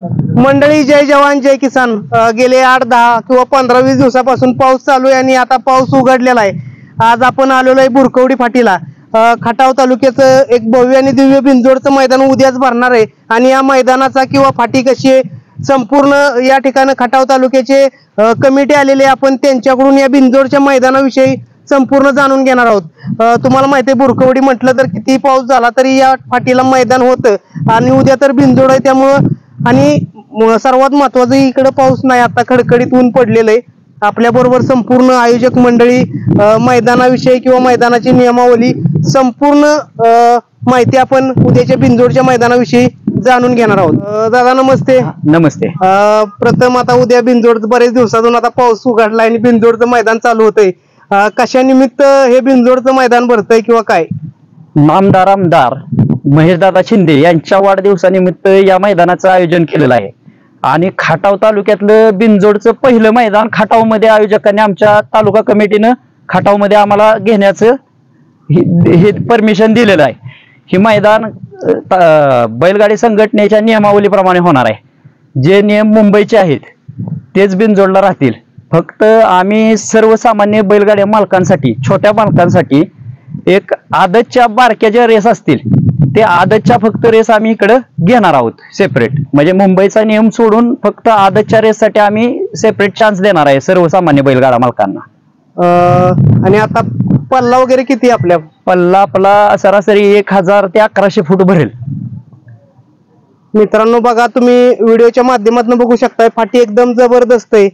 मंडळी, जय जवान जय किसान. गेले 8-10 किंवा 15-20 दिवसापासून पाऊस चालू आहे आणि आता पाऊस उघडलेला आहे. आज आपण आलेलो आहे बुरकवडी फाटीला. खटाव तालुक्याचं एक भव्य आणि दिव्य बिनजोडचं मैदान उद्याच भरणार आहे आणि या मैदानाचा किंवा फाटी कशी आहे संपूर्ण या ठिकाणी खटाव तालुक्याचे कमिटी आलेले, आपण त्यांच्याकडून या बिनजोडच्या मैदानाविषयी संपूर्ण जाणून घेणार आहोत. तुम्हाला माहिती आहे बुरकवडी म्हटलं तर किती पाऊस झाला तरी या फाटीला मैदान होतं आणि उद्या तर बिनजोड आहे, त्यामुळं आणि सर्वात महत्वाचं इकडे पाऊस नाही, आता खडखडीत ऊन पडलेलं आहे. आपल्या बरोबर संपूर्ण आयोजक मंडळी मैदानाविषयी किंवा मैदानाची नियमावली संपूर्ण माहिती आपण उद्याच्या बिनजोडच्या मैदानाविषयी जाणून घेणार आहोत. दादा नमस्ते. नमस्ते. प्रथम आता उद्या बिनजोड, बरेच दिवसातून आता पाऊस उघडला आणि बिनजोडचं मैदान चालू होतंय. कशा निमित्त हे बिनजोडचं मैदान भरतंय किंवा काय? नामदार आमदार महेशदादा शिंदे यांच्या वाढदिवसानिमित्त या मैदानाचं आयोजन केलेलं आहे आणि खटाव तालुक्यातलं बिनजोडचं पहिलं मैदान खटावमध्ये आयोजकांनी, आमच्या तालुका कमिटीनं खटावमध्ये आम्हाला घेण्याचं हे परमिशन दिलेलं आहे. हे मैदान बैलगाडी संघटनेच्या नियमावलीप्रमाणे होणार आहे. जे नियम मुंबईचे आहेत तेच बिनजोडला राहतील. फक्त आम्ही सर्वसामान्य बैलगाड्या मालकांसाठी, छोट्या मालकांसाठी एक आदतच्या बारक्या ज्या रेस असतील ते आदतच्या फक्त रेस आम्ही इकडं घेणार आहोत सेपरेट. म्हणजे मुंबईचा नियम सोडून फक्त आदतच्या रेससाठी आम्ही सेपरेट चान्स देणार आहे सर्वसामान्य बैलगाडा मालकांना. आणि आता पल्ला वगैरे किती? पल्ला आपला सरासरी 1000 ते 1100 फूट भरेल. मित्रांनो बघा, तुम्ही व्हिडिओच्या माध्यमातून बघू शकताय, फाटी एकदम जबरदस्त आहे.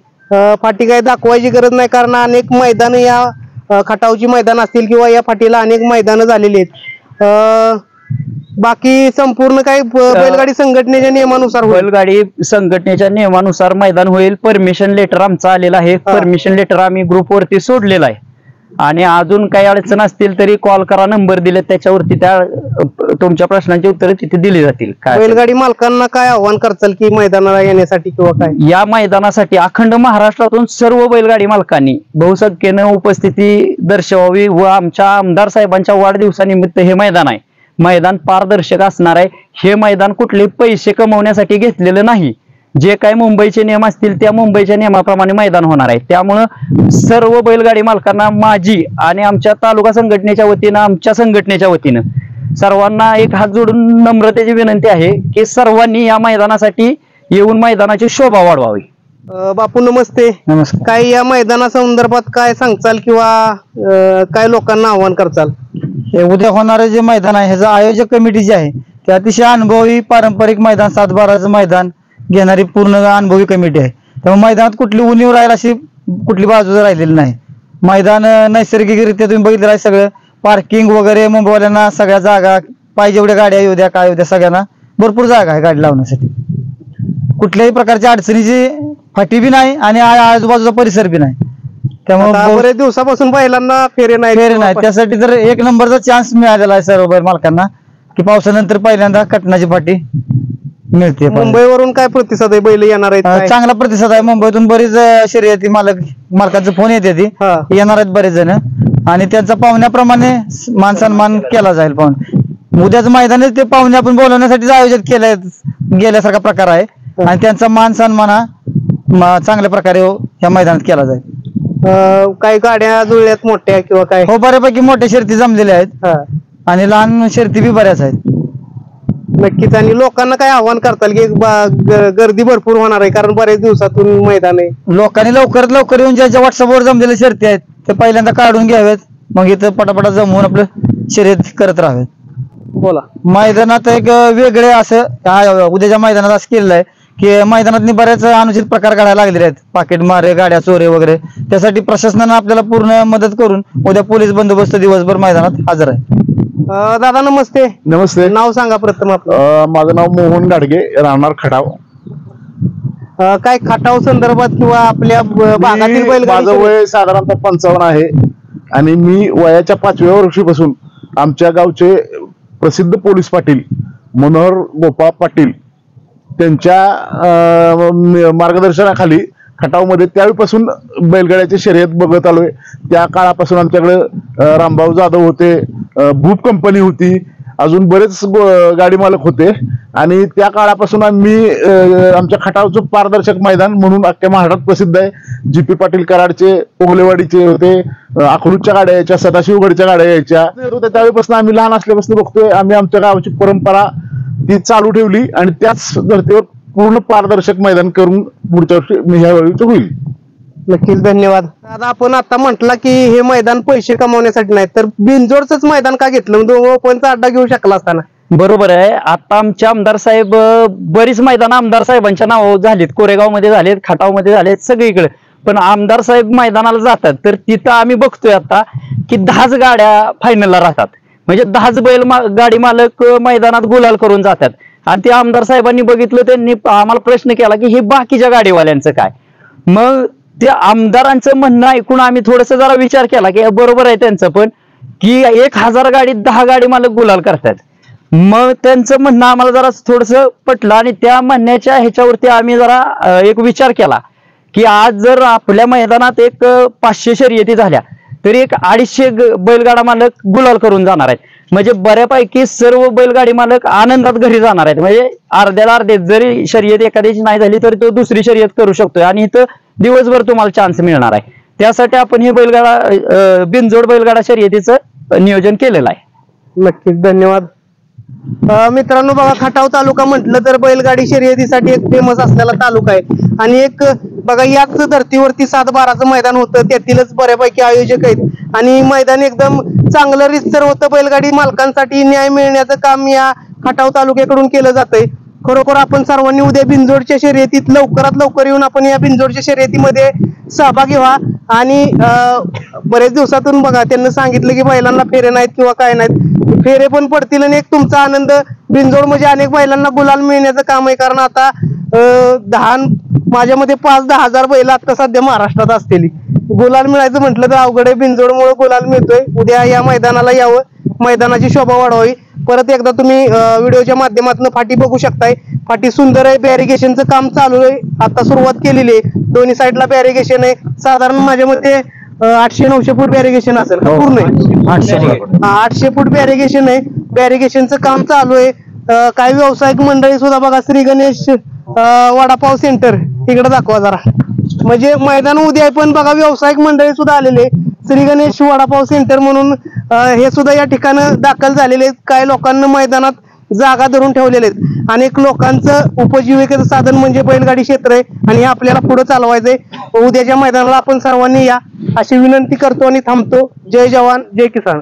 फाटी काय दाखवायची गरज नाही, कारण अनेक मैदान या खटावची मैदान असतील किंवा या फाटीला अनेक मैदानं झालेली आहेत. बाकी संपूर्ण काही बैलगाडी संघटनेच्या नियमानुसार बैलगाडी संघटनेच्या नियमानुसार मैदान होईल. परमिशन लेटर आमचा आलेला आहे. परमिशन लेटर आम्ही ग्रुपवरती सोडलेला आहे आणि अजून काही अडचण असतील तरी कॉल करा, नंबर दिले त्याच्यावरती त्या तुमच्या प्रश्नांची उत्तरे तिथे दिली जातील. बैलगाडी मालकांना काय आव्हान करचाल की मैदानाला येण्यासाठी किंवा काय? या मैदानासाठी अखंड महाराष्ट्रातून सर्व बैलगाडी मालकांनी बहुसंख्येनं उपस्थिती दर्शवावी व आमच्या आमदार साहेबांच्या वाढदिवसानिमित्त हे मैदान आहे. मैदान पारदर्शक असणार आहे. हे मैदान कुठले पैसे कमवण्यासाठी घेतलेलं नाही. जे काही मुंबईचे नियम असतील त्या मुंबईच्या नियमाप्रमाणे मैदान होणार आहे. त्यामुळं सर्व बैलगाडी मालकांना माझी आणि आमच्या तालुका संघटनेच्या वतीनं, आमच्या संघटनेच्या वतीनं सर्वांना एक हात जोडून नम्रतेची विनंती आहे की सर्वांनी या मैदानासाठी येऊन मैदानाची शोभा वाढवावी. बापू नमस्ते. नमस्कार. काय या मैदाना संदर्भात काय सांगचाल किंवा काय लोकांना आव्हान करचाल? हे उद्या होणारे जे मैदान आहे ह्याचं आयोजक कमिटी जी आहे ते अतिशय अनुभवी, पारंपरिक मैदान, 7-12चं मैदान घेणारी पूर्ण अनुभवी कमिटी आहे. त्यामुळे मैदानात कुठली उणीव राहील अशी कुठली बाजू राहिलेली नाही. मैदान नैसर्गिकरित्या तुम्ही बघितलं आहे, सगळं पार्किंग वगैरे मुंबईवाल्यांना सगळ्या जागा, पाहिजे एवढ्या गाड्या येऊ द्या, काय येऊ द्या, सगळ्यांना भरपूर जागा आहे गाडी लावण्यासाठी. कुठल्याही प्रकारच्या अडचणीची फाटी बी नाही आणि आजूबाजूचा परिसर बी नाही. त्यामुळे बरेच दिवसापासून बैलांना फेरे नाही. त्यासाठी तर एक नंबरचा चान्स मिळालेला आहे सर्व बैल मालकांना की पावसानंतर पहिल्यांदा कटनाची फाटी मिळते. मुंबईवरून काय प्रतिसाद आहे? बैल येणार आहेत? चांगला प्रतिसाद आहे. मुंबईतून बरीच शर्यती मालकांचे फोन येते, ती येणार आहेत बरेच जण आणि त्यांचा पाहुण्याप्रमाणे मान सन्मान केला जाईल. उद्याच मैदान ते पाहुणे आपण बोलवण्यासाठी आयोजित गेल्यासारखा प्रकार आहे आणि त्यांचा मान सन्मान हा चांगल्या प्रकारे या मैदानात केला जाईल. काही गाड्या जुळल्यात मोठ्या किंवा काय? हो, बऱ्यापैकी मोठ्या शर्ती जमलेल्या आहेत आणि लहान शर्ती बी बऱ्याच आहेत. नक्कीच. आणि लोकांना काय आव्हान करताल की गर्दी भरपूर होणार आहे, कारण बरेच दिवसातून मैदान आहे. लोकांनी लवकरात लवकर येऊन ज्याच्या व्हॉट्सअपवर जमलेल्या शर्ती आहेत ते पहिल्यांदा काढून घ्यावेत, मग इथं पटापटा जमवून आपलं शर्यत करत राहावेत. बोला. मैदानात एक वेगळे असं उद्याच्या मैदानात असं केलेलं आहे की मैदानात बऱ्याच अनुचित प्रकार घडायला लागलेले आहेत, पाकिट मारे, गाड्या चोरे वगैरे. त्यासाठी प्रशासनानं आपल्याला पूर्ण मदत करून उद्या पोलीस बंदोबस्त दिवसभर मैदानात हजर आहे. दादा नमस्ते. नमस्ते. नाव सांगा प्रथम आपलं. माझं नाव मोहन गाडगे, राहणार खटाव. काय खटाव संदर्भात किंवा आपल्या भागातील बैल? माझं वय साधारणतः 55 आहे आणि मी वयाच्या 5व्या वर्षीपासून आमच्या गावचे प्रसिद्ध पोलीस पाटील मनोहर गोपाळ पाटील त्यांच्या मार्गदर्शनाखाली खटावमध्ये त्यावेळीपासून बैलगाड्याची शर्यत बघत आलोय. त्या काळापासून आमच्याकडे रामभाऊ जाधव होते, भूप कंपनी होती अजून बरेच गाडी मालक होते आणि त्या काळापासून आम्ही आमच्या खटावचं पारदर्शक मैदान म्हणून अख्ख्या महाराष्ट्रात प्रसिद्ध आहे. GP पाटील कराडचे, पोगलेवाडीचे होते, अकलूजच्या गाड्या यायच्या, सदाशिवगडच्या गाड्या यायच्या. त्यावेळेपासून आम्ही लहान असल्यापासून बघतोय, आम्ही आमच्या गावाची परंपरा ती चालू ठेवली आणि त्याच धर्तीवर पूर्ण पारदर्शक मैदान करून पुढच्या वर्षी ह्या वेळी होईल. नक्कीच, धन्यवाद. दादा, आपण आता म्हटलं की हे मैदान पैसे कमावण्यासाठी नाही तर बिनजोडच मैदान का घेतलं? ओपनचा अड्डा घेऊ शकला असताना. बरोबर आहे. आता आमचे आमदार साहेब बरीच मैदान आमदार साहेबांच्या नावावर झालीत, कोरेगाव मध्ये झालेत, खटाव मध्ये झालेत, सगळीकडे. पण आमदार साहेब मैदानाला जातात तर तिथं आम्ही बघतोय आता की 10च गाड्या फायनलला राहतात. म्हणजे 10च गाडी मालक मैदानात गुलाल करून जातात. आणि ते आमदार साहेबांनी बघितलं, त्यांनी आम्हाला प्रश्न केला की हे बाकीच्या गाडीवाल्यांचं काय. मग ते आमदारांचं म्हणणं ऐकून आम्ही थोडस जरा विचार केला की बरोबर आहे त्यांचं पण, की 1000 गाडीत 10 गाडी मालक गुलाल करतात. मग त्यांचं म्हणणं आम्हाला जरा थोडस पटलं आणि त्या म्हणण्याच्या ह्याच्यावरती आम्ही जरा एक विचार केला की आज जर आपल्या मैदानात एक 500 शर्यती झाल्या तरी एक 250 बैलगाडा मालक गुलाल करून जाणार आहेत. म्हणजे बऱ्यापैकी सर्व बैलगाडी मालक आनंदात घरी जाणार आहेत. म्हणजे अर्ध्याला अर्धे जरी शर्यत एखाद्याची नाही झाली तरी तो दुसरी शर्यत करू शकतोय आणि इथं दिवसभर तुम्हाला चान्स मिळणार आहे. त्यासाठी आपण हे बिनजोड बैलगाडा शर्यतीचं नियोजन केलेलं आहे. नक्कीच, धन्यवाद. मित्रांनो, बघा, खटाव तालुका म्हटलं तर बैलगाडी शर्यतीसाठी एक फेमस असलेला तालुका आहे आणि एक बघा याच धर्तीवरती 7-12चं मैदान होतं, त्यातीलच बऱ्यापैकी आयोजक आहेत आणि मैदान एकदम चांगलं रितसर होतं. बैलगाडी मालकांसाठी न्याय मिळण्याचं काम या खटाव तालुक्याकडून केलं जातंय. खरोखर आपण सर्वांनी उद्या बिनजोडच्या शर्यतीत लवकरात लवकर येऊन आपण या बिनजोडच्या शर्यतीमध्ये सहभागी व्हा. आणि बरेच दिवसातून बघा त्यांना सांगितलं की बैलांना फेरे नाहीत किंवा काय नाहीत, फेरे पण पडतील आणि एक तुमचा आनंद. बिनजोड म्हणजे अनेक बैलांना गुलाल मिळण्याचं काम आहे, कारण आता माझ्या मते 5-10 हजार बैल आता सध्या महाराष्ट्रात असलेली. गुलाल मिळायचं म्हटलं तर अवघड आहे, बिनजोडमुळे गुलाल मिळतोय. उद्या या मैदानाला यावं, मैदानाची शोभा वाढवावी. परत एकदा तुम्ही व्हिडिओच्या माध्यमातून फाटी बघू शकताय. फाटी सुंदर आहे, बॅरिगेशनचं काम चालू आहे, आता सुरुवात केलेली आहे. दोन्ही साईडला बॅरिगेशन आहे. साधारण माझ्या मते 800-900 फूट बॅरिगेशन असेल का? पूर्ण 800 फूट बॅरिगेशन आहे. बॅरिगेशनचं काम चालू आहे. काही व्यावसायिक मंडळी सुद्धा बघा, श्री गणेश वडापाव सेंटर तिकडे दाखवा जरा. म्हणजे मैदान उद्या पण बघा व्यावसायिक मंडळी सुद्धा आलेले, श्री गणेश वडापाव सेंटर म्हणून हे सुद्धा या ठिकाणी दाखल झालेले आहेत. काही लोकांना मैदानात जागा धरून ठेवलेले आहेत. अनेक लोकांचं उपजीविकेचं साधन म्हणजे बैलगाडी क्षेत्र आहे आणि हे आपल्याला पुढे चालवायचंय. उद्याच्या मैदानाला आपण सर्वांनी या अशी विनंती करतो आणि थांबतो. जय जवान, जय किसान.